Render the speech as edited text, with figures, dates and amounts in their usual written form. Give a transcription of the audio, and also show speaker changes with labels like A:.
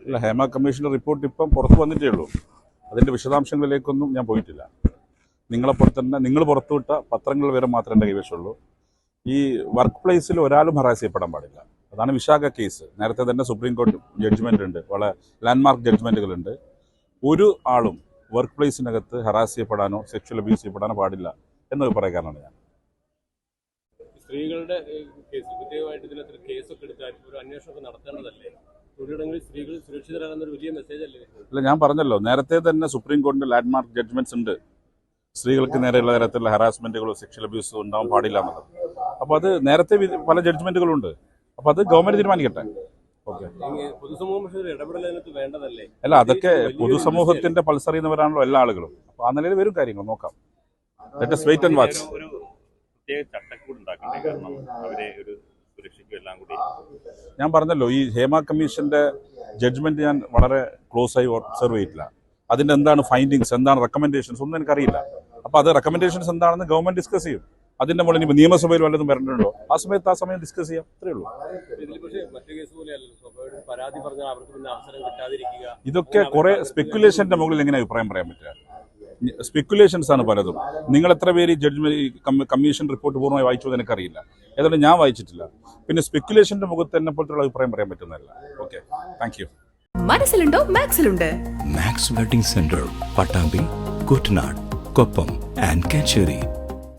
A: ഇല്ല, ഹേമ കമ്മീഷൻ്റെ റിപ്പോർട്ട് ഇപ്പം പുറത്തു വന്നിട്ടേ ഉള്ളൂ. അതിൻ്റെ വിശദാംശങ്ങളിലേക്കൊന്നും ഞാൻ പോയിട്ടില്ല. നിങ്ങളെപ്പോലെ തന്നെ നിങ്ങൾ പുറത്തുവിട്ട പത്രങ്ങൾ വരെ മാത്രമേ എൻ്റെ കൈവശമുള്ളൂ. ഈ വർക്ക് പ്ലേസിൽ ഒരാളും ഹറാസ് ചെയ്യപ്പെടാൻ പാടില്ല. അതാണ് വിശാഖ കേസ്. നേരത്തെ തന്നെ സുപ്രീം കോടതി ജഡ്ജ്മെൻ്റ് ഉണ്ട്, വളരെ ലാൻഡ്മാർക്ക് ജഡ്ജ്മെൻറ്റുകളുണ്ട്. ഒരു ആളും വർക്ക് പ്ലേസിനകത്ത് ഹറാസ് ചെയ്യപ്പെടാനോ സെക്ഷൽ അബ്യൂസ് ചെയ്യപ്പെടാനോ പാടില്ല എന്ന അഭിപ്രായക്കാരനാണ് ഞാൻ.
B: സ്ത്രീകളുടെ കേസ് പ്രത്യേകമായിട്ട് ഇതിനകത്ത് കേസൊക്കെ എടുത്താൽ ഒരു അന്വേഷണമൊക്കെ നടത്തേണ്ടതല്ലേ? തൊഴിലിടങ്ങളിൽ സ്ത്രീകൾ സുരക്ഷിതരാകുന്ന ഒരു വലിയ മെസ്സേജ് അല്ലേ?
A: അല്ല, ഞാൻ പറഞ്ഞല്ലോ, നേരത്തെ തന്നെ സുപ്രീം കോടതിയുടെ ലാൻഡ്മാർക്ക് ജഡ്ജ്മെന്റ്സ് ഉണ്ട്. സ്ത്രീകൾക്ക് നേരെയുള്ള തരത്തിലുള്ള ഹറാസ്മെന്റുകളോ സെക്ഷൽ അബ്യൂസോ ഉണ്ടാവാൻ പാടില്ല എന്നുള്ളത്. അപ്പോൾ അത് നേരത്തെ പല ജഡ്ജ്മെന്റുകളുണ്ട്. അപ്പോൾ അത് ഗവൺമെന്റ് തീരുമാനിക്കട്ടെ. ഓക്കെ,
B: പൊതുസമൂഹം ഇടപെടൽ അതിനകത്ത് വേണ്ടതല്ലേ?
A: അല്ല, അതൊക്കെ പൊതുസമൂഹത്തിന്റെ പൾസ് അറിയുന്നവരാണല്ലോ എല്ലാ ആളുകളും. അപ്പോൾ ആ നിലയിൽ വരും കാര്യങ്ങൾ നോക്കാം. Let us wait and watch.
C: ഒരു പ്രത്യേക ചട്ടക്കൂട് ഉണ്ടാക്കണ്ടേ? കാരണം അവരെ ഒരു സുരക്ഷയ്ക്കും എല്ലാം കൂടി.
A: ഞാൻ പറഞ്ഞല്ലോ, ഈ ഹേമ കമ്മീഷന്റെ ജഡ്ജ്മെന്റ് ഞാൻ വളരെ ക്ലോസ് ആയി ഒബ്സർവ് ചെയ്തിട്ടില്ല. അതിന്റെ എന്താണ് ഫൈൻഡിങ്സ്, എന്താണ് റെക്കമെൻഡേഷൻസ് ഒന്നും എനിക്കറിയില്ല. അപ്പോൾ അത് റെക്കമെൻഡേഷൻസ് എന്താണെന്ന് ഗവൺമെന്റ് ഡിസ്കസ് ചെയ്യും. അതിന്റെ മുകളിൽ ഇനി നിയമസഭയിൽ വല്ലതും വരേണ്ടതുണ്ടോ ആ സമയം ഡിസ്കസ് ചെയ്യാം. അത്രേ ഉള്ളൂ. ഇതൊക്കെ കുറെ സ്പെക്കുലേഷന്റെ മുകളിൽ എങ്ങനെ അഭിപ്രായം പറയാൻ പറ്റുക? സ്പെക്കുലേഷൻസ് ആണ് പലതും. നിങ്ങൾ എത്ര പേര് ജഡ്ജ്മെന്റ് കമ്മീഷൻ റിപ്പോർട്ട് പൂർണ്ണമായി വായിച്ചു എന്ന് എനിക്കറിയില്ല. ഏതായാലും ഞാൻ വായിച്ചിട്ടില്ല. പിന്നെ സ്പെക്കുലേഷന്റെ മുഖത്ത് എന്നെ പോലത്തുള്ള അഭിപ്രായം പറയാൻ പറ്റുന്നതല്ല. Okay, thank you.
D: മനസ്സിലുണ്ടോ മാക്സിലുണ്ട്.
E: Max wedding centre, Pattambi, Kuttanad, Koppam and Kacheri.